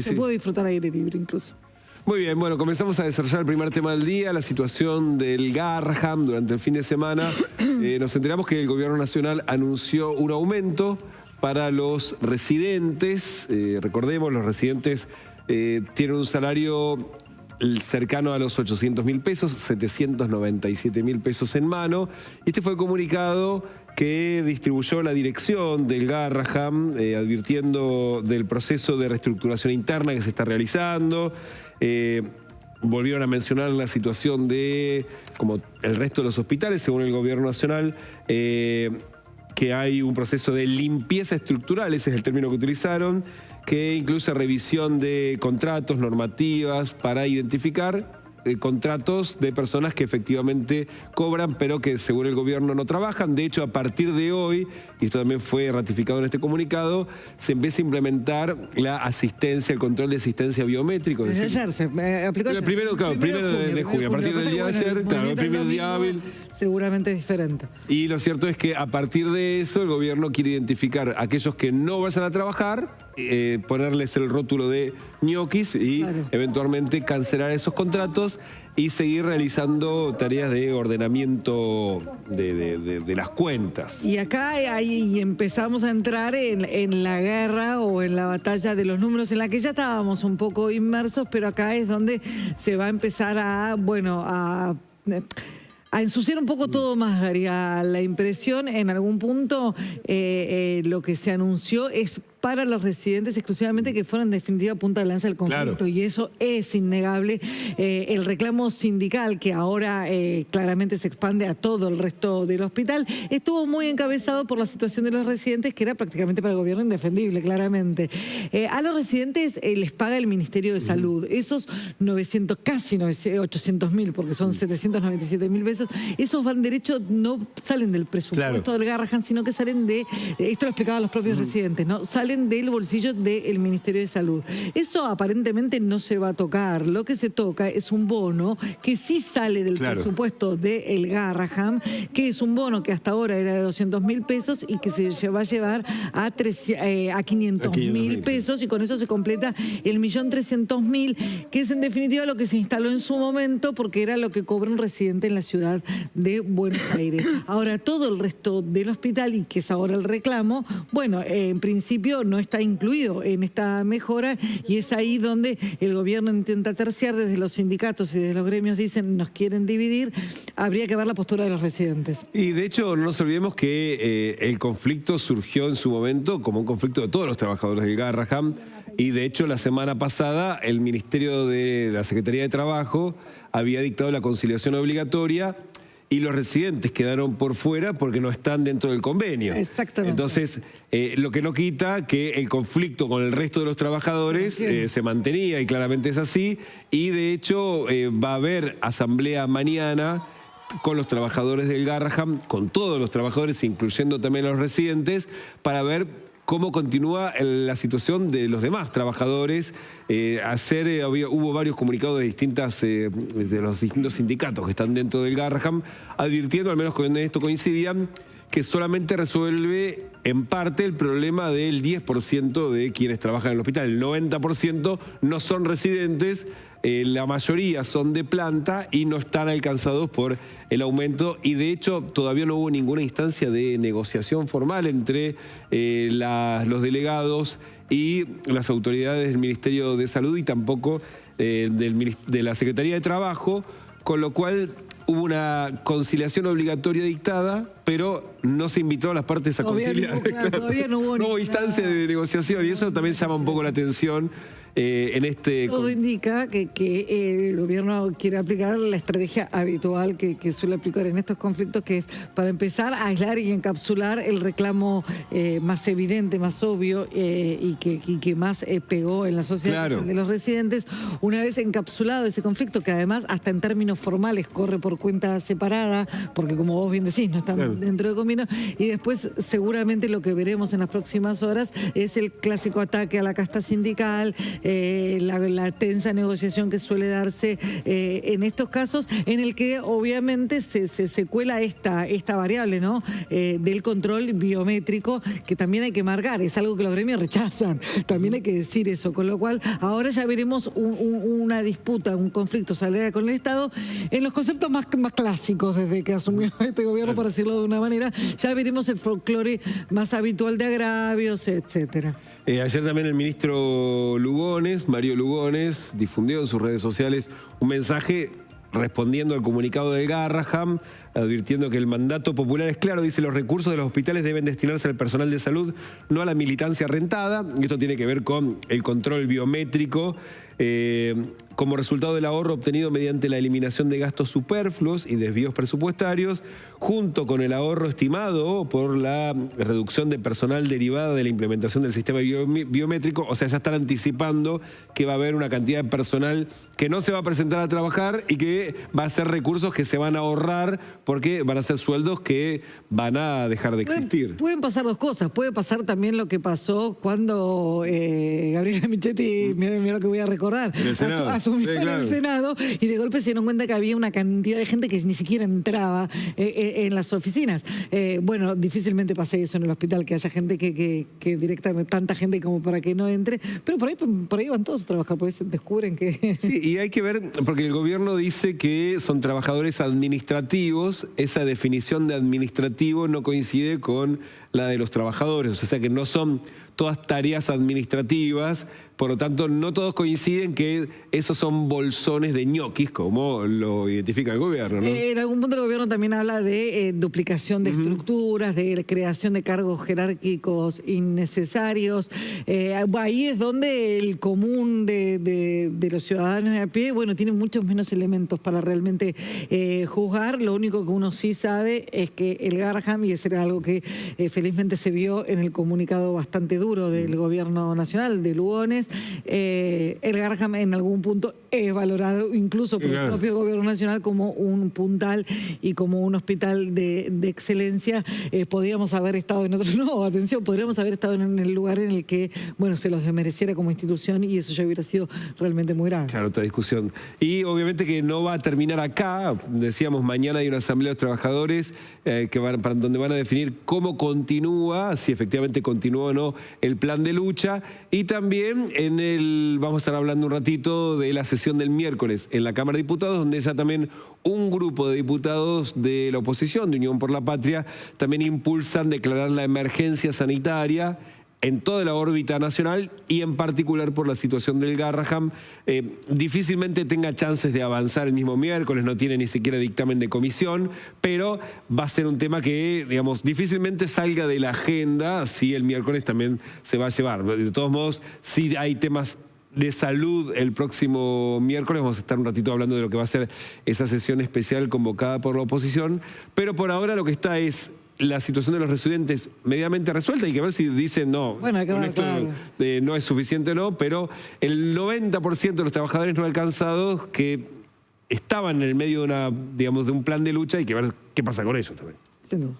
Se puede disfrutar aire libre incluso. Muy bien, bueno, comenzamos a desarrollar el primer tema del día, la situación del Garraham durante el fin de semana. Nos enteramos que el gobierno nacional anunció un aumento para los residentes. Recordemos, los residentes tienen un salario cercano a los 800.000 pesos, 797.000 pesos en mano. Este fue el comunicado que distribuyó la dirección del Garraham, advirtiendo del proceso de reestructuración interna que se está realizando. Volvieron a mencionar la situación de, como el resto de los hospitales, según el gobierno nacional, que hay un proceso de limpieza estructural, ese es el término que utilizaron, que incluye revisión de contratos, normativas, para identificar contratos de personas que efectivamente cobran, pero que según el gobierno no trabajan. De hecho, a partir de hoy, y esto también fue ratificado en este comunicado, se empieza a implementar la asistencia, el control de asistencia biométrico. Desde ayer se aplicó. El primero de junio. A partir del día de ayer, claro, el primer día hábil. Seguramente es diferente. Y lo cierto es que a partir de eso, el gobierno quiere identificar a aquellos que no vayan a trabajar, ponerles el rótulo de ñoquis y eventualmente cancelar esos contratos y seguir realizando tareas de ordenamiento de las cuentas. Y acá ahí empezamos a entrar en la guerra o en la batalla de los números, en la que ya estábamos un poco inmersos, pero acá es donde se va a empezar a, bueno, a ensuciar un poco todo más, daría la impresión. En algún punto lo que se anunció es para los residentes exclusivamente, que fueron en definitiva punta de lanza del conflicto, y eso es innegable. El reclamo sindical, que ahora claramente se expande a todo el resto del hospital, estuvo muy encabezado por la situación de los residentes, que era prácticamente para el gobierno indefendible, claramente. A los residentes les paga el Ministerio de Salud. Esos 900, casi 800.000, porque son 797.000 pesos, esos van derecho, no salen del presupuesto del Garraham, sino que salen de, esto lo explicaban los propios residentes, ¿no? Salen del bolsillo del Ministerio de Salud. Eso aparentemente no se va a tocar. Lo que se toca es un bono que sí sale del presupuesto del Garraham, que es un bono que hasta ahora era de 200.000 pesos y que se va a llevar a 500.000 pesos, y con eso se completa el 1.300.000, que es en definitiva lo que se instaló en su momento, porque era lo que cobra un residente en la ciudad de Buenos Aires. Ahora, todo el resto del hospital, y que es ahora el reclamo, bueno, en principio no está incluido en esta mejora, y es ahí donde el gobierno intenta terciar. Desde los sindicatos y desde los gremios dicen, nos quieren dividir. Habría que ver la postura de los residentes. Y de hecho, no nos olvidemos que el conflicto surgió en su momento como un conflicto de todos los trabajadores del Garraham, y de hecho la semana pasada el Ministerio de la Secretaría de Trabajo había dictado la conciliación obligatoria, y los residentes quedaron por fuera porque no están dentro del convenio. Exactamente. Entonces, lo que no quita que el conflicto con el resto de los trabajadores se mantenía, y claramente es así, y de hecho va a haber asamblea mañana con los trabajadores del Garraham, con todos los trabajadores, incluyendo también a los residentes, para ver cómo continúa la situación de los demás trabajadores. Ayer hubo varios comunicados de los distintos sindicatos que están dentro del Garraham, advirtiendo, al menos con esto coincidían, que solamente resuelve en parte el problema del 10% de quienes trabajan en el hospital. El 90% no son residentes, la mayoría son de planta y no están alcanzados por el aumento, y de hecho todavía no hubo ninguna instancia de negociación formal entre los delegados y las autoridades del Ministerio de Salud, y tampoco de la Secretaría de Trabajo, con lo cual hubo una conciliación obligatoria dictada, pero no se invitó a las partes a conciliar. Todavía no hubo instancia de negociación, y eso también llama un poco la atención. Todo indica que el gobierno quiere aplicar la estrategia habitual que suele aplicar en estos conflictos, que es, para empezar, a aislar y encapsular el reclamo más evidente, más obvio, y que más pegó en la sociedad, de los residentes. Una vez encapsulado ese conflicto, que además hasta en términos formales corre por cuenta separada, porque como vos bien decís, no están dentro de convenio, y después seguramente lo que veremos en las próximas horas es el clásico ataque a la casta sindical, la tensa negociación que suele darse en estos casos, en el que obviamente se cuela esta variable, ¿no? Del control biométrico, que también hay que marcar, es algo que los gremios rechazan, también hay que decir eso, con lo cual ahora ya veremos una disputa, un conflicto salarial con el Estado en los conceptos más clásicos desde que asumió este gobierno, para decirlo de una manera. Ya veremos el folclore más habitual de agravios, etcétera. Ayer también el ministro Lugones, Mario Lugones, difundió en sus redes sociales un mensaje respondiendo al comunicado del Garraham, advirtiendo que el mandato popular es claro, dice: los recursos de los hospitales deben destinarse al personal de salud, no a la militancia rentada. Y esto tiene que ver con el control biométrico, como resultado del ahorro obtenido mediante la eliminación de gastos superfluos y desvíos presupuestarios, junto con el ahorro estimado por la reducción de personal derivada de la implementación del sistema biométrico. O sea, ya están anticipando que va a haber una cantidad de personal que no se va a presentar a trabajar y que va a ser recursos que se van a ahorrar porque van a ser sueldos que van a dejar de existir. Pueden pasar dos cosas. Puede pasar también lo que pasó cuando Gabriela Michetti, mira lo que voy a recordar, asumió en el Senado, y de golpe se dieron cuenta que había una cantidad de gente que ni siquiera entraba en las oficinas. Bueno, difícilmente pase eso en el hospital, que haya gente que directamente, tanta gente como para que no entre, pero por ahí van todos a trabajar, porque se descubren que... Sí, y hay que ver, porque el gobierno dice que son trabajadores administrativos. Esa definición de administrativo no coincide con la de los trabajadores, o sea que no son todas tareas administrativas, por lo tanto no todos coinciden que esos son bolsones de ñoquis, como lo identifica el gobierno, ¿no? En algún punto el gobierno también habla de duplicación de estructuras, de creación de cargos jerárquicos innecesarios. Ahí es donde el común de los ciudadanos de a pie, bueno, tiene muchos menos elementos para realmente juzgar. Lo único que uno sí sabe es que el Garraham, y eso era algo que felizmente se vio en el comunicado bastante duro del gobierno nacional, de Lugones, el Garraham en algún punto es valorado incluso por el propio gobierno nacional como un puntal y como un hospital de excelencia. Podríamos haber estado en otro, no, atención, podríamos haber estado en el lugar en el que, bueno, se los desmereciera como institución, y eso ya hubiera sido realmente muy grave. Claro, otra discusión. Y obviamente que no va a terminar acá. Decíamos, mañana hay una asamblea de trabajadores donde van a definir cómo continúa, si efectivamente continúa o no el plan de lucha. Y también vamos a estar hablando un ratito de la sesión del miércoles en la Cámara de Diputados, donde ya también un grupo de diputados de la oposición, de Unión por la Patria, también impulsan declarar la emergencia sanitaria en toda la órbita nacional, y en particular por la situación del Garraham. Difícilmente tenga chances de avanzar el mismo miércoles, no tiene ni siquiera dictamen de comisión, pero va a ser un tema que, digamos, difícilmente salga de la agenda si el miércoles también se va a llevar. De todos modos, si hay temas de salud el próximo miércoles, vamos a estar un ratito hablando de lo que va a ser esa sesión especial convocada por la oposición, pero por ahora lo que está es la situación de los residentes medianamente resuelta. Hay que ver si dicen no, bueno, con esto no es suficiente o no, pero el 90% de los trabajadores no alcanzados que estaban en el medio de de un plan de lucha, hay que ver qué pasa con ellos también. Sin duda.